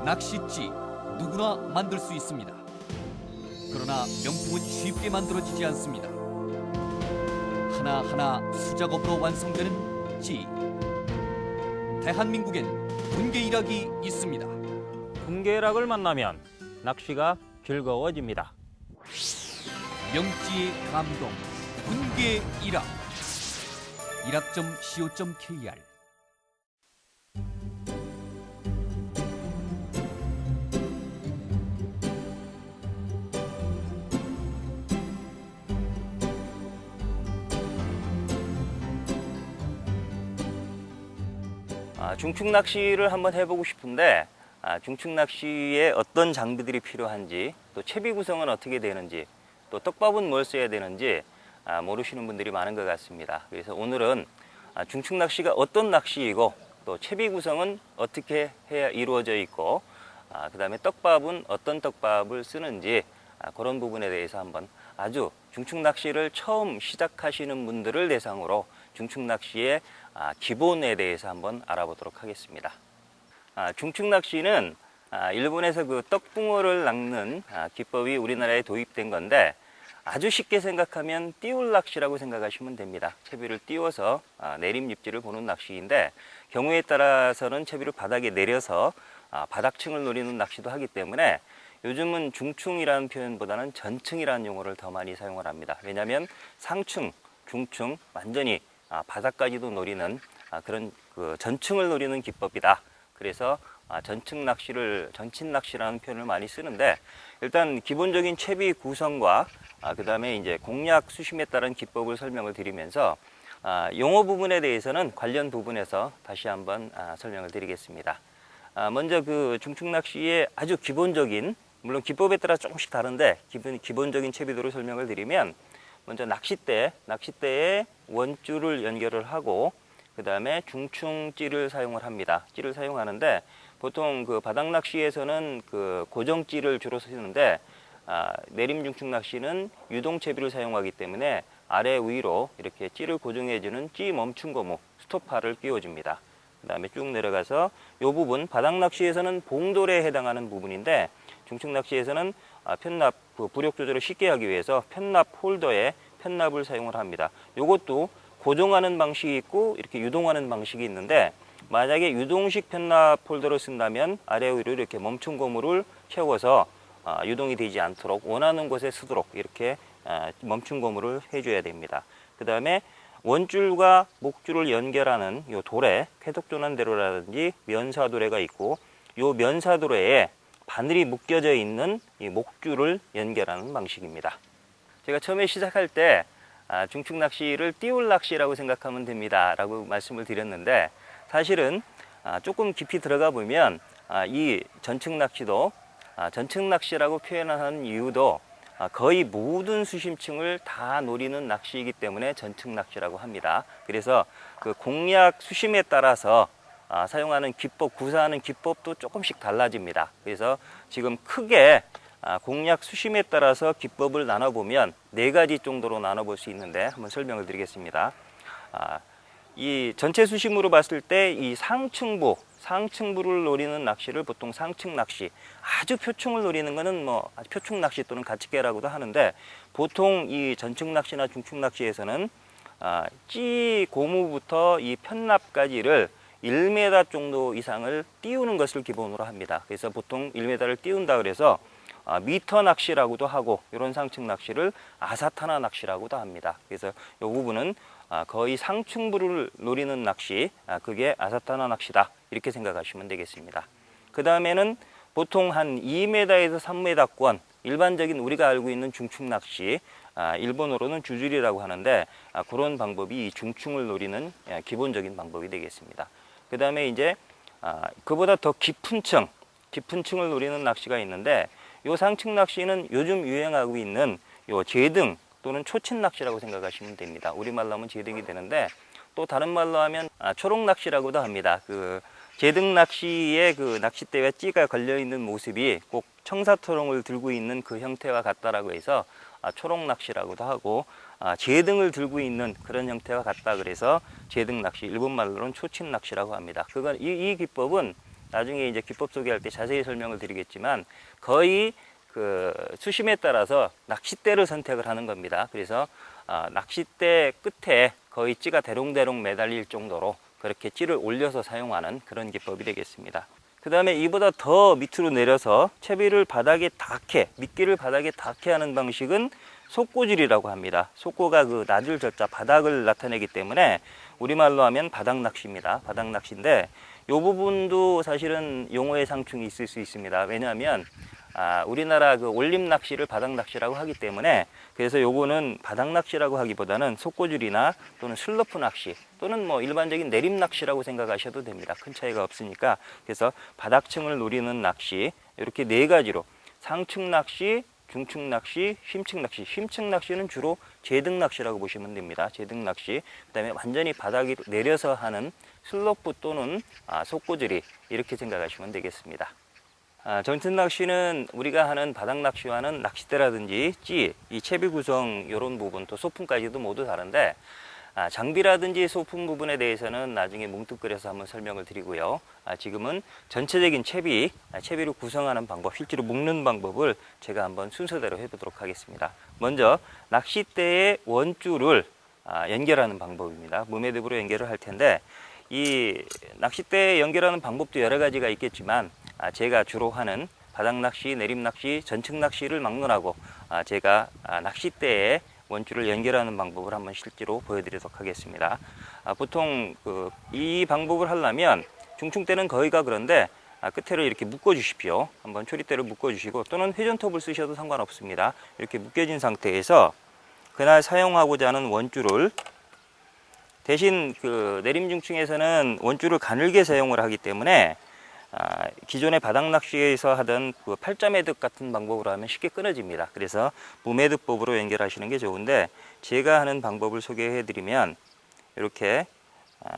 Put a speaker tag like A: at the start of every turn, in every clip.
A: 낚싯지 누구나 만들 수 있습니다. 그러나 명품은 쉽게 만들어지지 않습니다. 하나하나 수작업으로 완성되는 지. 대한민국엔 군계일학이 있습니다.
B: 군계일학을 만나면 낚시가 즐거워집니다.
A: 명지의 감동, 군계일학. 일학.co.kr.
C: 중축 낚시를 한번 해보고 싶은데 중축 낚시에 어떤 장비들이 필요한지, 또 채비 구성은 어떻게 되는지, 또 떡밥은 뭘 써야 되는지 모르시는 분들이 많은 것 같습니다. 그래서 오늘은 중축 낚시가 어떤 낚시이고, 또 채비 구성은 어떻게 해야 이루어져 있고, 그 다음에 떡밥은 어떤 떡밥을 쓰는지, 그런 부분에 대해서 한번 아주 중축 낚시를 처음 시작하시는 분들을 대상으로 중축 낚시의 기본에 대해서 한번 알아보도록 하겠습니다. 중축 낚시는 일본에서 그 떡붕어를 낚는 기법이 우리나라에 도입된 건데, 아주 쉽게 생각하면 띄울 낚시라고 생각하시면 됩니다. 채비를 띄워서 내림입질을 보는 낚시인데, 경우에 따라서는 채비를 바닥에 내려서 바닥층을 노리는 낚시도 하기 때문에 요즘은 중충이라는 표현보다는 전층이라는 용어를 더 많이 사용을 합니다. 왜냐하면 상층, 중층, 완전히 바닥까지도 노리는 그런 그 전층을 노리는 기법이다. 그래서 전층 낚시를 전친 낚시라는 표현을 많이 쓰는데, 일단 기본적인 채비 구성과 그 다음에 이제 공략 수심에 따른 기법을 설명을 드리면서 용어 부분에 대해서는 관련 부분에서 다시 한번 설명을 드리겠습니다. 먼저 그 중축 낚시의 아주 기본적인, 물론 기법에 따라 조금씩 다른데 기본적인 채비도를 설명을 드리면, 먼저 낚싯대에 원줄을 연결을 하고, 그 다음에 중충찌를 사용을 합니다. 찌를 사용하는데, 보통 그 바닥 낚시에서는 그 고정찌를 주로 쓰는데, 내림 중축 낚시는 유동채비를 사용하기 때문에 아래 위로 이렇게 찌를 고정해주는 찌 멈춤 고무 스토파를 끼워줍니다. 그 다음에 쭉 내려가서 이 부분, 바닥 낚시에서는 봉돌에 해당하는 부분인데, 중축 낚시에서는 편납, 부력 조절을 쉽게 하기 위해서 편납 홀더에 편납을 사용을 합니다. 이것도 고정하는 방식이 있고 이렇게 유동하는 방식이 있는데, 만약에 유동식 편납 홀더를 쓴다면 아래 위로 이렇게 멈춤 고무를 채워서 유동이 되지 않도록 원하는 곳에 쓰도록 이렇게 멈춤 고무를 해줘야 됩니다. 그 다음에 원줄과 목줄을 연결하는 이 도래, 쾌독전환대로라든지 면사도래가 있고, 이 면사도래에 바늘이 묶여져 있는 이 목줄을 연결하는 방식입니다. 제가 처음에 시작할 때 중축 낚시를 띄울 낚시라고 생각하면 됩니다 라고 말씀을 드렸는데, 사실은 조금 깊이 들어가 보면 이 전층 낚시도 전층 낚시라고 표현하는 이유도 거의 모든 수심층을 다 노리는 낚시이기 때문에 전층 낚시라고 합니다. 그래서 그 공략 수심에 따라서 사용하는 기법, 구사하는 기법도 조금씩 달라집니다. 그래서 지금 크게 공략 수심에 따라서 기법을 나눠보면 4가지 정도로 나눠볼 수 있는데, 한번 설명을 드리겠습니다. 이 전체 수심으로 봤을 때 이 상층부를 노리는 낚시를 보통 상층 낚시, 아주 표층을 노리는 거는 뭐 표층 낚시 또는 가치개라고도 하는데, 보통 이 전층 낚시나 중층 낚시에서는 찌 고무부터 이 편납까지를 1m 정도 이상을 띄우는 것을 기본으로 합니다. 그래서 보통 1m를 띄운다 그래서 미터 낚시라고도 하고, 이런 상층 낚시를 아사타나 낚시라고도 합니다. 그래서 이 부분은 거의 상층부를 노리는 낚시, 그게 아사타나 낚시다 이렇게 생각하시면 되겠습니다. 그 다음에는 보통 한 2m에서 3m권, 일반적인 우리가 알고 있는 중층 낚시, 일본어로는 주줄이라고 하는데, 그런 방법이 이 중층을 노리는 기본적인 방법이 되겠습니다. 그 다음에 이제 그보다 더 깊은 층을 노리는 낚시가 있는데, 이 상층 낚시는 요즘 유행하고 있는 요 제등 또는 초친 낚시라고 생각하시면 됩니다. 우리말로 하면 제등이 되는데, 또 다른 말로 하면 초록 낚시라고도 합니다. 그 제등 낚시의 그 낚싯대에 찌가 걸려 있는 모습이 꼭 청사토롱을 들고 있는 그 형태와 같다라고 해서 초록 낚시라고도 하고, 제등을 들고 있는 그런 형태와 같다 그래서 제등 낚시, 일본 말로는 초친 낚시라고 합니다. 이 기법은 나중에 이제 기법 소개할 때 자세히 설명을 드리겠지만 거의 그 수심에 따라서 낚싯대를 선택을 하는 겁니다. 그래서 낚싯대 끝에 거의 찌가 대롱대롱 매달릴 정도로 그렇게 찌를 올려서 사용하는 그런 기법이 되겠습니다. 그 다음에 이보다 더 밑으로 내려서 채비를 바닥에 닿게, 미끼를 바닥에 닿게 하는 방식은 속고질이라고 합니다. 속고가 그 낮을 절자 바닥을 나타내기 때문에 우리말로 하면 바닥 낚시입니다. 바닥 낚시인데 이 부분도 사실은 용어의 상충이 있을 수 있습니다. 왜냐하면 우리나라 그 올림 낚시를 바닥 낚시라고 하기 때문에 그래서 요거는 바닥 낚시라고 하기보다는 속고줄이나 또는 슬러프 낚시 또는 뭐 일반적인 내림 낚시라고 생각하셔도 됩니다. 큰 차이가 없으니까. 그래서 바닥층을 노리는 낚시 이렇게 네 가지로 상층 낚시, 중층 낚시, 심층 낚시. 심층 낚시는 주로 제등 낚시라고 보시면 됩니다. 제등 낚시. 그다음에 완전히 바닥으로 내려서 하는 슬로프 또는 속고질이 이렇게 생각하시면 되겠습니다. 전천 낚시는 우리가 하는 바닥 낚시와는 낚싯대라든지 찌, 이 채비 구성 이런 부분 또 소품까지도 모두 다른데 장비라든지 소품 부분에 대해서는 나중에 뭉뚱그려서 한번 설명을 드리고요. 지금은 전체적인 채비를 구성하는 방법, 실제로 묶는 방법을 제가 한번 순서대로 해보도록 하겠습니다. 먼저 낚싯대의 원줄을 연결하는 방법입니다. 무매듭으로 연결을 할 텐데 이 낚싯대에 연결하는 방법도 여러 가지가 있겠지만 제가 주로 하는 바닥 낚시, 내림 낚시, 전층 낚시를 막론하고 제가 낚싯대에 원줄을 연결하는 방법을 한번 실제로 보여드리도록 하겠습니다. 보통 이 방법을 하려면 중층대는 거의가 그런데 끝에를 이렇게 묶어 주십시오. 한번 초리대를 묶어 주시고 또는 회전톱을 쓰셔도 상관없습니다. 이렇게 묶여진 상태에서 그날 사용하고자 하는 원줄을 대신 그 내림 중층에서는 원줄을 가늘게 사용을 하기 때문에 기존의 바닥 낚시에서 하던 그 팔자 매듭 같은 방법으로 하면 쉽게 끊어집니다. 그래서 무매듭법으로 연결하시는 게 좋은데 제가 하는 방법을 소개해 드리면 이렇게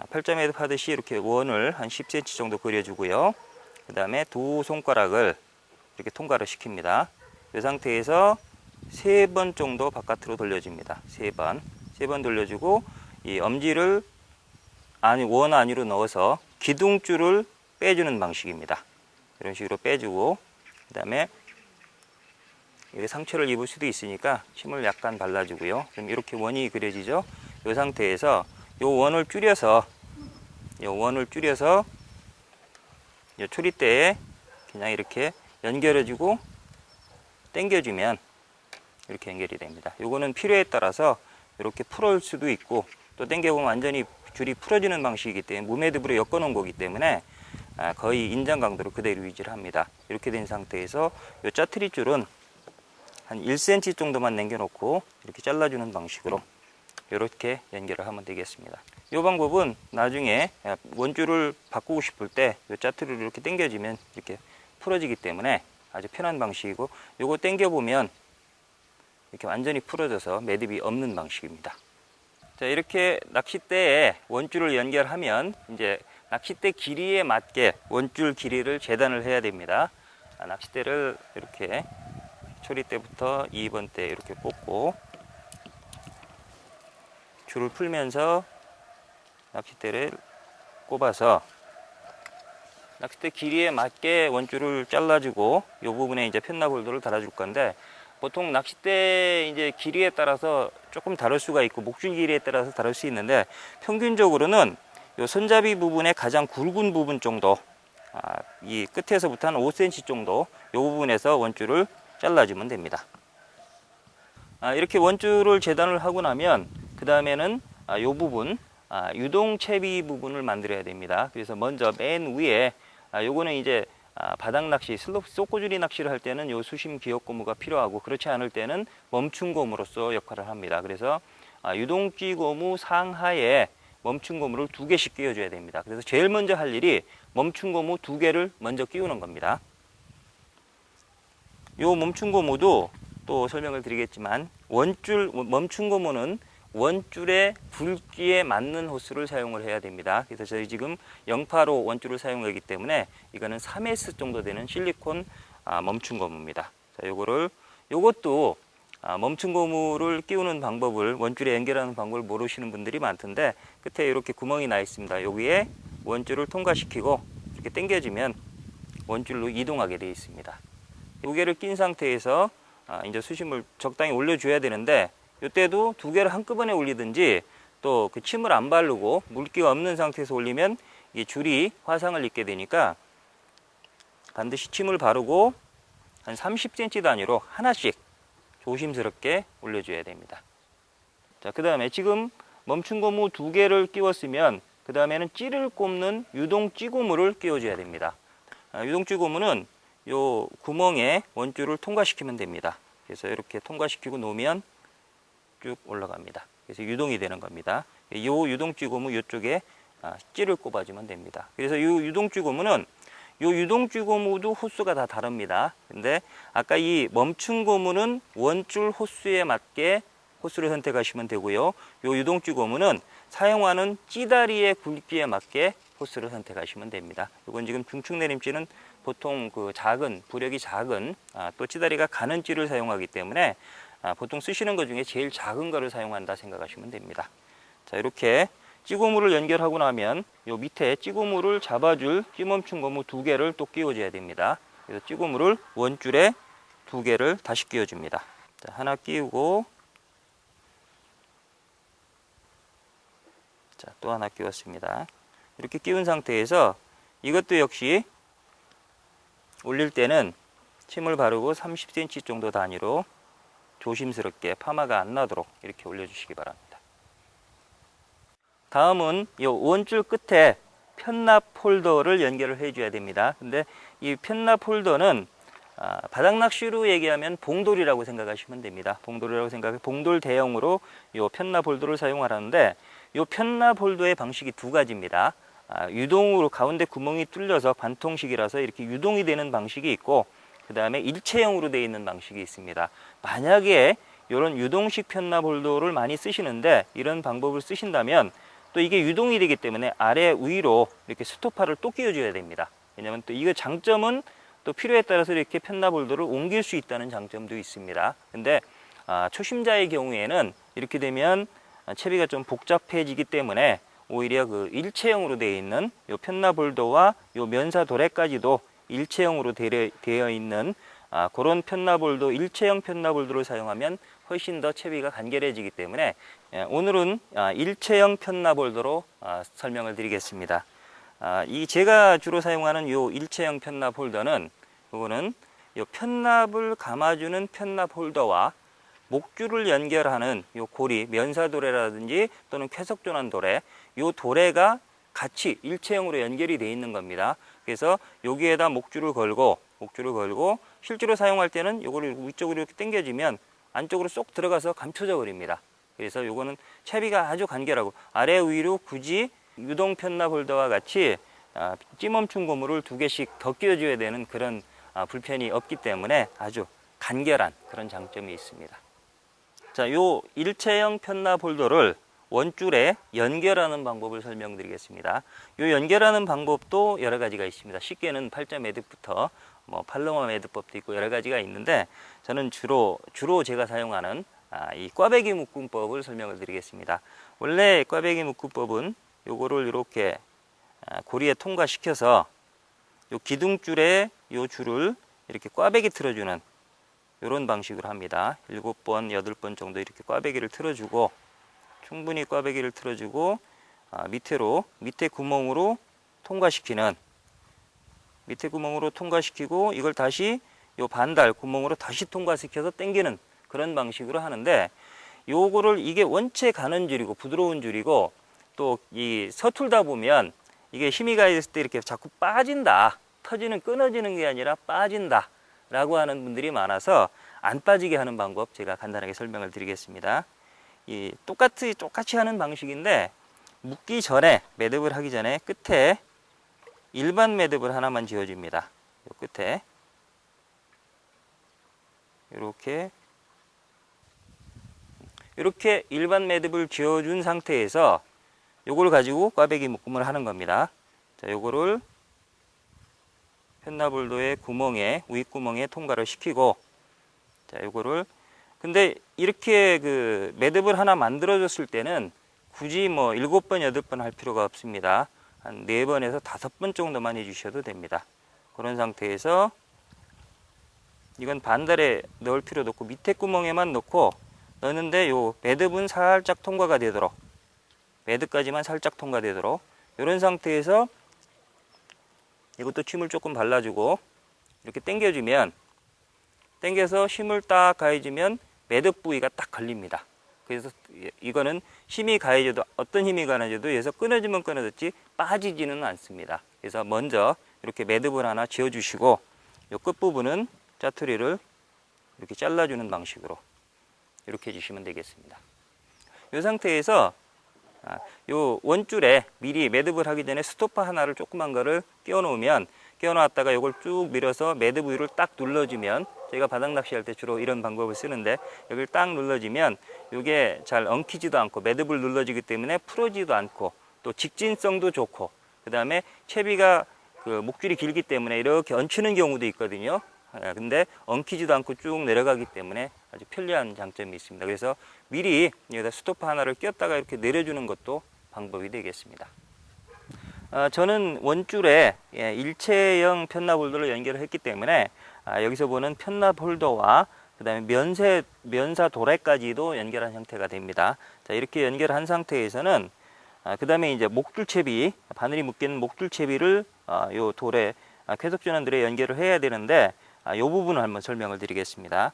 C: 팔자 매듭 하듯이 이렇게 원을 한 10cm 정도 그려주고요. 그 다음에 두 손가락을 이렇게 통과를 시킵니다. 이 상태에서 3번 정도 바깥으로 돌려줍니다. 3번 돌려주고 이 엄지를 원 안으로 넣어서 기둥줄을 빼주는 방식입니다. 이런 식으로 빼주고 그 다음에 상처를 입을 수도 있으니까 침을 약간 발라주고요. 그럼 이렇게 원이 그려지죠. 이 상태에서 이 원을 줄여서 이 초리대에 그냥 이렇게 연결해주고 당겨주면 이렇게 연결이 됩니다. 요거는 필요에 따라서 이렇게 풀을 수도 있고 또 당겨보면 완전히 줄이 풀어지는 방식이기 때문에 무매듭으로 엮어놓은 거기 때문에 거의 인장 강도로 그대로 유지를 합니다. 이렇게 된 상태에서 이 짜투리 줄은 한 1cm 정도만 남겨놓고 이렇게 잘라주는 방식으로 이렇게 연결을 하면 되겠습니다. 이 방법은 나중에 원줄을 바꾸고 싶을 때 이 짜투리를 이렇게 당겨주면 이렇게 풀어지기 때문에 아주 편한 방식이고 이거 당겨보면 이렇게 완전히 풀어져서 매듭이 없는 방식입니다. 자, 이렇게 낚싯대에 원줄을 연결하면 이제 낚싯대 길이에 맞게 원줄 길이를 재단을 해야 됩니다. 낚싯대를 이렇게 초리대부터 2번 대 이렇게 뽑고 줄을 풀면서 낚싯대를 꼽아서 낚싯대 길이에 맞게 원줄을 잘라주고 이 부분에 이제 편납홀더를 달아줄 건데 보통 낚싯대 이제 길이에 따라서 조금 다를 수가 있고 목줄 길이에 따라서 다를 수 있는데 평균적으로는 이 손잡이 부분의 가장 굵은 부분 정도 이 끝에서부터 한 5cm 정도 이 부분에서 원줄을 잘라주면 됩니다. 이렇게 원줄을 재단을 하고 나면 그 다음에는 이 부분 유동채비 부분을 만들어야 됩니다. 그래서 먼저 맨 위에 요거는 이제 바닥 낚시, 쏙고줄이 낚시를 할 때는 요 수심 기역 고무가 필요하고 그렇지 않을 때는 멈춘 고무로서 역할을 합니다. 그래서 유동찌 고무 상하에 멈춘 고무를 2개씩 끼워줘야 됩니다. 그래서 제일 먼저 할 일이 멈춘 고무 2개를 먼저 끼우는 겁니다. 요 멈춘 고무도 또 설명을 드리겠지만 멈춘 고무는 원줄의 굵기에 맞는 호스를 사용을 해야 됩니다. 그래서 저희 지금 085 원줄을 사용하기 때문에 이거는 3S 정도 되는 실리콘 멈춘 고무입니다. 자, 요것도 멈춘 고무를 끼우는 방법을 원줄에 연결하는 방법을 모르시는 분들이 많던데 끝에 이렇게 구멍이 나 있습니다. 여기에 원줄을 통과시키고 이렇게 당겨주면 원줄로 이동하게 되어 있습니다. 두 개를 낀 상태에서 이제 수심을 적당히 올려줘야 되는데 이때도 두 개를 한꺼번에 올리든지 또 그 침을 안 바르고 물기가 없는 상태에서 올리면 이 줄이 화상을 입게 되니까 반드시 침을 바르고 한 30cm 단위로 하나씩 조심스럽게 올려줘야 됩니다. 자, 그 다음에 지금 멈춘 고무 두 개를 끼웠으면 그 다음에는 찌를 꼽는 유동 찌고무를 끼워줘야 됩니다. 유동 찌고무는 요 구멍에 원줄을 통과시키면 됩니다. 그래서 이렇게 통과시키고 놓으면 쭉 올라갑니다. 그래서 유동이 되는 겁니다. 이 유동 찌고무 이쪽에 찌를 꼽아주면 됩니다. 그래서 이 유동 찌고무는 요 유동 찌고무도 호수가 다 다릅니다. 근데 아까 이 멈춘 고무는 원줄 호수에 맞게 호수를 선택하시면 되고요. 요 유동 찌고무는 사용하는 찌다리의 굵기에 맞게 호수를 선택하시면 됩니다. 이건 지금 중축 내림찌는 보통 그 작은, 부력이 작은 또 찌다리가 가는 찌를 사용하기 때문에 보통 쓰시는 것 중에 제일 작은 거를 사용한다 생각하시면 됩니다. 자, 이렇게 찌고무를 연결하고 나면 요 밑에 찌고무를 잡아줄 찌멈춘 고무 두 개를 또 끼워줘야 됩니다. 그래서 찌고무를 원줄에 두 개를 다시 끼워줍니다. 자, 하나 끼우고 자, 또 하나 끼웠습니다. 이렇게 끼운 상태에서 이것도 역시 올릴 때는 침을 바르고 30cm 정도 단위로 조심스럽게 파마가 안 나도록 이렇게 올려주시기 바랍니다. 다음은 이 원줄 끝에 편납 홀더를 연결을 해줘야 됩니다. 근데 이 편납 홀더는 바닥낚시로 얘기하면 봉돌이라고 생각하시면 됩니다. 봉돌이라고 생각해 봉돌 대형으로 이 편납 홀더를 사용하는데 이 편납 홀더의 방식이 두 가지입니다. 유동으로 가운데 구멍이 뚫려서 반통식이라서 이렇게 유동이 되는 방식이 있고 그 다음에 일체형으로 되어 있는 방식이 있습니다. 만약에 이런 유동식 편납 홀더를 많이 쓰시는데 이런 방법을 쓰신다면 또 이게 유동이 되기 때문에 아래 위로 이렇게 스토파를 또 끼워줘야 됩니다. 왜냐하면 또 이거 장점은 또 필요에 따라서 이렇게 편납 홀더를 옮길 수 있다는 장점도 있습니다. 근데 초심자의 경우에는 이렇게 되면 채비가 좀 복잡해지기 때문에 오히려 그 일체형으로 되어 있는 요 편납 홀더와 요 면사 도래까지도 일체형으로 되어 있는 그런 편납 홀더, 일체형 편납 홀더를 사용하면 훨씬 더 채비가 간결해지기 때문에 오늘은 일체형 편납 홀더로 설명을 드리겠습니다. 이 제가 주로 사용하는 요 일체형 편납 홀더는 이거는 요 편납을 감아주는 편납 홀더와 목줄을 연결하는 요 고리, 면사도래라든지 또는 쾌석존환 도래, 요 도래가 같이 일체형으로 연결이 되어 있는 겁니다. 그래서 여기에다 목줄을 걸고 실제로 사용할 때는 요거를 위쪽으로 이렇게 당겨주면 안쪽으로 쏙 들어가서 감춰져 버립니다. 그래서 요거는 채비가 아주 간결하고 아래 위로 굳이 유동 편납 홀더와 같이 찌멈춘 고무를 두 개씩 더 끼워줘야 되는 그런 불편이 없기 때문에 아주 간결한 그런 장점이 있습니다. 자, 요 일체형 편납 홀더를 원줄에 연결하는 방법을 설명드리겠습니다. 요 연결하는 방법도 여러 가지가 있습니다. 쉽게는 팔자 매듭부터 뭐 팔로마 매듭법도 있고 여러 가지가 있는데 저는 주로 제가 사용하는 이 꽈배기 묶음법을 설명을 드리겠습니다. 원래 꽈배기 묶음법은 요거를 이렇게 고리에 통과시켜서 요 기둥줄에 요 줄을 이렇게 꽈배기 틀어주는 이런 방식으로 합니다. 7번, 8번 정도 이렇게 꽈배기를 틀어주고 충분히 꽈배기를 틀어주고 밑에 구멍으로 통과시키는 밑에 구멍으로 통과시키고 이걸 다시 요 반달 구멍으로 다시 통과시켜서 당기는 그런 방식으로 하는데 요거를 이게 원체 가는 줄이고 부드러운 줄이고 또 이 서툴다 보면 이게 힘이 가했을 때 이렇게 자꾸 빠진다. 터지는 끊어지는 게 아니라 빠진다 라고 하는 분들이 많아서 안 빠지게 하는 방법 제가 간단하게 설명을 드리겠습니다. 이 똑같이 하는 방식인데 묶기 전에 매듭을 하기 전에 끝에 일반 매듭을 하나만 지어줍니다. 요 끝에 이렇게 일반 매듭을 지어준 상태에서 요걸 가지고 꽈배기 묶음을 하는 겁니다. 자, 요거를 편납 홀더의 구멍에 윗구멍에 통과를 시키고 자, 요거를 근데 이렇게 그 매듭을 하나 만들어줬을 때는 굳이 뭐 7번, 8번 할 필요가 없습니다. 한 4번에서 5번 정도만 해주셔도 됩니다. 그런 상태에서 이건 반달에 넣을 필요도 없고 밑에 구멍에만 넣고 넣는데 요 매듭은 살짝 통과가 되도록, 매듭까지만 살짝 통과되도록 이런 상태에서 이것도 침을 조금 발라주고 이렇게 당겨주면, 당겨서 힘을 딱 가해주면 매듭 부위가 딱 걸립니다. 그래서 이거는 힘이 가해져도, 어떤 힘이 가해져도 여기서 끊어지면 끊어졌지 빠지지는 않습니다. 그래서 먼저 이렇게 매듭을 하나 지어주시고 이 끝부분은 짜투리를 이렇게 잘라주는 방식으로 이렇게 해주시면 되겠습니다. 이 상태에서 요 원줄에 미리 매듭을 하기 전에 스토퍼 하나를 조그만 거를 끼워 놓으면, 끼워 놨다가 이걸 쭉 밀어서 매듭 위를 딱 눌러주면, 저희가 바닥 낚시할 때 주로 이런 방법을 쓰는데 여기를 딱 눌러주면 이게 잘 엉키지도 않고 매듭을 눌러주기 때문에 풀어지도 않고 또 직진성도 좋고, 그 다음에 채비가 그 목줄이 길기 때문에 이렇게 얹히는 경우도 있거든요. 근데 엉키지도 않고 쭉 내려가기 때문에 아주 편리한 장점이 있습니다. 그래서 미리 여기다 스토퍼 하나를 꼈다가 이렇게 내려주는 것도 방법이 되겠습니다. 저는 원줄에 일체형 편납 홀더를 연결을 했기 때문에 여기서 보는 편납 홀더와 그 다음에 면사 도래까지도 연결한 형태가 됩니다. 자, 이렇게 연결한 상태에서는 그 다음에 이제 목줄채비, 바늘이 묶이는 목줄채비를 요 돌에 쾌속전환돌에 연결을 해야 되는데 이 부분을 한번 설명을 드리겠습니다.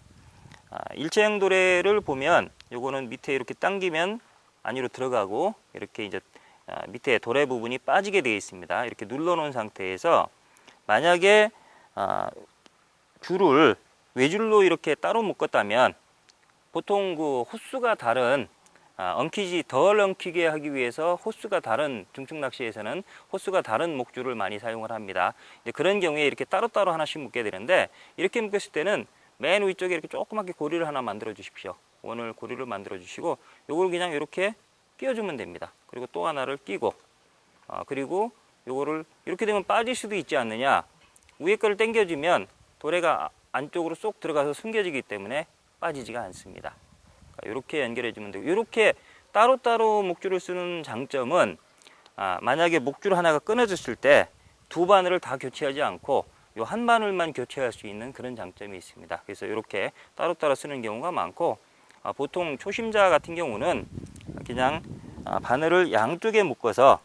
C: 일체형 도래를 보면 요거는 밑에 이렇게 당기면 안으로 들어가고 이렇게 이제 밑에 도래 부분이 빠지게 되어 있습니다. 이렇게 눌러 놓은 상태에서 만약에 줄을 외줄로 이렇게 따로 묶었다면 보통 그 호수가 다른 덜 엉키게 하기 위해서 호수가 다른 중축낚시에서는 호수가 다른 목줄을 많이 사용을 합니다. 이제 그런 경우에 이렇게 따로따로 하나씩 묶게 되는데, 이렇게 묶었을 때는 맨 위쪽에 이렇게 조그맣게 고리를 하나 만들어 주십시오. 원을 고리를 만들어 주시고 요걸 그냥 이렇게 끼워주면 됩니다. 그리고 또 하나를 끼고 그리고 요거를 이렇게 되면 빠질 수도 있지 않느냐, 위에 거를 당겨주면 도래가 안쪽으로 쏙 들어가서 숨겨지기 때문에 빠지지가 않습니다. 이렇게 연결해 주면 되고, 이렇게 따로따로 목줄을 쓰는 장점은 만약에 목줄 하나가 끊어졌을 때 두 바늘을 다 교체하지 않고 요 한 바늘만 교체할 수 있는 그런 장점이 있습니다. 그래서 이렇게 따로따로 쓰는 경우가 많고, 보통 초심자 같은 경우는 그냥 바늘을 양쪽에 묶어서,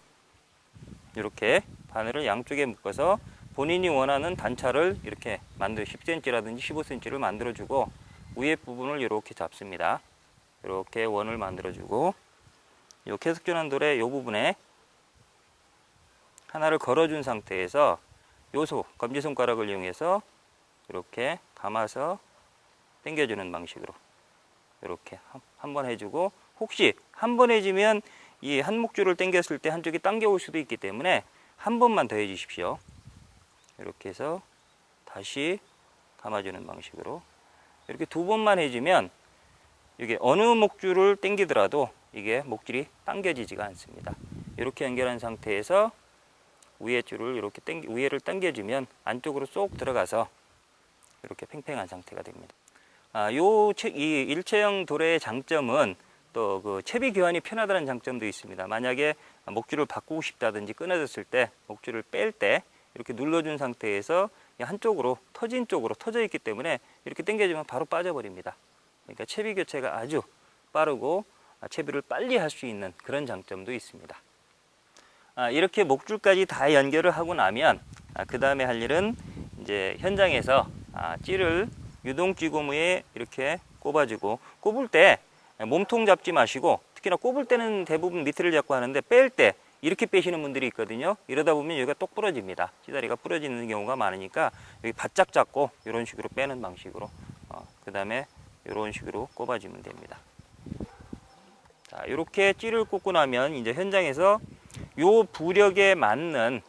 C: 이렇게 바늘을 양쪽에 묶어서 본인이 원하는 단차를 이렇게 10cm라든지 15cm를 만들어 주고 위에 부분을 이렇게 잡습니다. 이렇게 원을 만들어 주고 이 쾌속전환돌의 이 부분에 하나를 걸어 준 상태에서 요소 검지손가락을 이용해서 이렇게 감아서 당겨 주는 방식으로 이렇게 한번 해주고, 혹시 한 번 해주면 이 한 목줄을 당겼을 때 한쪽이 당겨 올 수도 있기 때문에 한 번만 더 해 주십시오. 이렇게 해서 다시 감아주는 방식으로 이렇게 두 번만 해주면 이게 어느 목줄을 당기더라도 이게 목줄이 당겨지지가 않습니다. 이렇게 연결한 상태에서 위에 줄을 이렇게 위에를 당겨주면 안쪽으로 쏙 들어가서 이렇게 팽팽한 상태가 됩니다. 이 일체형 도래의 장점은 또 그 채비 교환이 편하다는 장점도 있습니다. 만약에 목줄을 바꾸고 싶다든지 끊어졌을 때 목줄을 뺄 때 이렇게 눌러준 상태에서 한쪽으로 터진 쪽으로 터져 있기 때문에 이렇게 당겨주면 바로 빠져버립니다. 그러니까 채비 교체가 아주 빠르고 채비를 빨리 할 수 있는 그런 장점도 있습니다. 이렇게 목줄까지 다 연결을 하고 나면 그 다음에 할 일은 이제 현장에서 찌를 유동찌 고무에 이렇게 꼽아주고, 꼽을 때 몸통 잡지 마시고, 특히나 꼽을 때는 대부분 밑을 잡고 하는데 뺄 때 이렇게 빼시는 분들이 있거든요. 이러다 보면 여기가 똑 부러집니다. 찌다리가 부러지는 경우가 많으니까 여기 바짝 잡고 이런 식으로 빼는 방식으로 그 다음에 이런 식으로 꼽아주면 됩니다. 자, 이렇게 찌를 꽂고 나면 이제 현장에서 요 부력에 맞는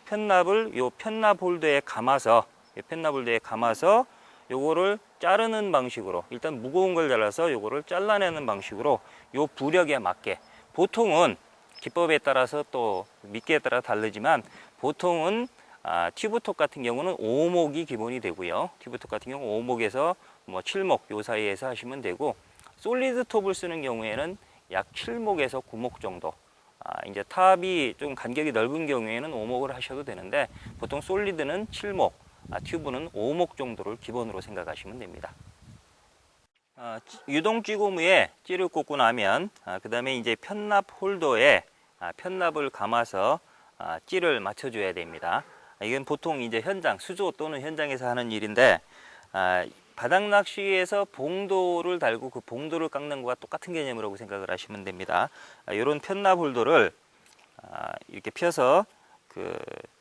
C: 편납을 요 편납 홀더에 감아서 요거를 자르는 방식으로, 일단 무거운 걸 잘라서 요거를 잘라내는 방식으로 요 부력에 맞게, 보통은 기법에 따라서 또 미끼에 따라 다르지만 보통은 튜브톱 같은 경우는 5목이 기본이 되고요. 튜브톱 같은 경우 5목에서 뭐 7목 요 사이에서 하시면 되고, 솔리드 톱을 쓰는 경우에는 약 7목에서 9목 정도 이제 탑이 좀 간격이 넓은 경우에는 5목을 하셔도 되는데 보통 솔리드는 7목, 튜브는 5목 정도를 기본으로 생각하시면 됩니다. 유동 찌고무에 찌를 꽂고 나면 그 다음에 이제 편납 홀더에 편납을 감아서 찌를 맞춰줘야 됩니다. 이건 보통 이제 현장, 수조 또는 현장에서 하는 일인데 바닥 낚시에서 봉도를 달고 그 봉도를 깎는 것과 똑같은 개념이라고 생각을 하시면 됩니다. 이런 편납 홀더를 이렇게 펴서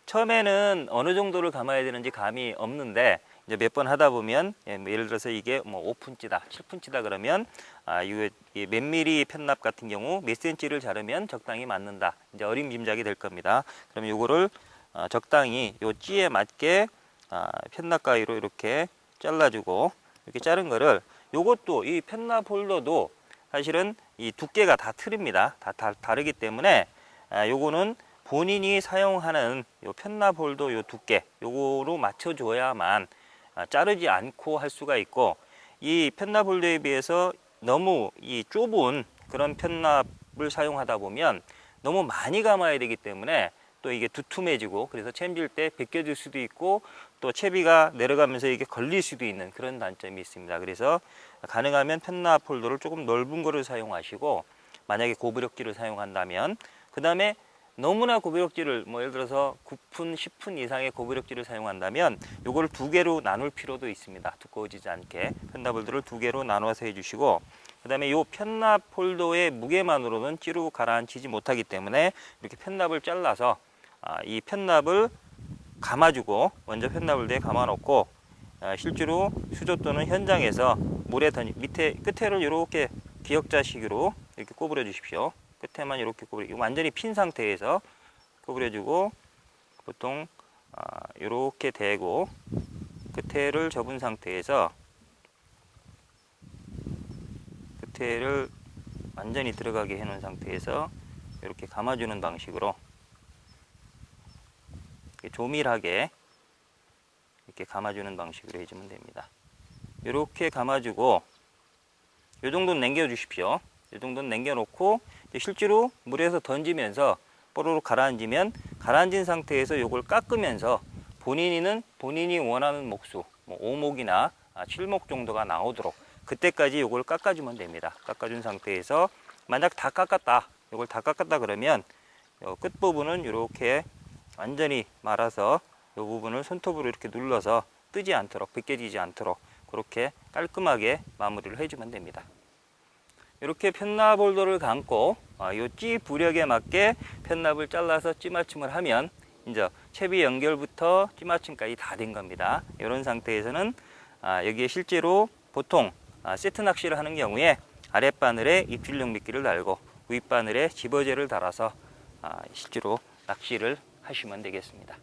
C: 처음에는 어느 정도를 감아야 되는지 감이 없는데 이제 몇 번 하다 보면 예를 들어서 이게 뭐 5푼치다, 7푼치다 그러면 이 몇 미리 편납 같은 경우 몇 센치를 자르면 적당히 맞는다. 이제 어림짐작이 될 겁니다. 그러면 요거를 적당히 요 찌에 맞게 편납 가위로 이렇게 잘라주고 이렇게 자른 거를 요것도 이 편납 홀더도 사실은 이 두께가 다 틀립니다. 다 다르기 때문에 요거는 본인이 사용하는 요 편납 홀더 요 두께 요거로 맞춰줘야만 자르지 않고 할 수가 있고 이 편납 홀더에 비해서 너무 이 좁은 그런 편납을 사용하다 보면 너무 많이 감아야 되기 때문에 또 이게 두툼해지고 그래서 챔질 때 벗겨질 수도 있고 또 채비가 내려가면서 이게 걸릴 수도 있는 그런 단점이 있습니다. 그래서 가능하면 편납 홀더를 조금 넓은 거를 사용하시고 만약에 고부력지를 사용한다면 그 다음에 너무나 고부력지를 뭐 예를 들어서 9푼, 10푼 이상의 고부력지를 사용한다면 요거를 두 개로 나눌 필요도 있습니다. 두꺼워지지 않게 편납 홀더를 두 개로 나눠서 해주시고 그 다음에 요 편납 홀더의 무게만으로는 찌로 가라앉히지 못하기 때문에 이렇게 편납을 잘라서 이 편납을 감아주고 먼저 편납 홀더에 감아놓고 실제로 수조 또는 현장에서 물에 밑에 끝에를 이렇게 기역자식으로 이렇게 꼬부려 주십시오. 끝에만 이렇게 꼬부리고 완전히 핀 상태에서 꼬부려주고 보통 이렇게 대고 끝에를 접은 상태에서 끝에를 완전히 들어가게 해놓은 상태에서 이렇게 감아주는 방식으로 이렇게 조밀하게 이렇게 감아주는 방식으로 해주면 됩니다. 이렇게 감아주고 이 정도는 남겨 주십시오. 이 정도는 남겨놓고 실제로 물에서 던지면서 뽀로로 가라앉으면 가라앉은 상태에서 이걸 깎으면서 본인이 원하는 목수 뭐 5목이나 7목 정도가 나오도록 그때까지 이걸 깎아주면 됩니다. 깎아준 상태에서 만약 다 깎았다, 이걸 다 깎았다 그러면 끝부분은 이렇게 완전히 말아서 이 부분을 손톱으로 이렇게 눌러서 뜨지 않도록 벗겨지지 않도록 그렇게 깔끔하게 마무리를 해주면 됩니다. 이렇게 편납 홀더를 감고 이 찌 부력에 맞게 편납을 잘라서 찌 맞춤을 하면 이제 채비 연결부터 찌 맞춤까지 다 된 겁니다. 이런 상태에서는 여기에 실제로 보통 세트 낚시를 하는 경우에 아랫바늘에 입질용 미끼를 달고 윗바늘에 집어제를 달아서 실제로 낚시를 하시면 되겠습니다.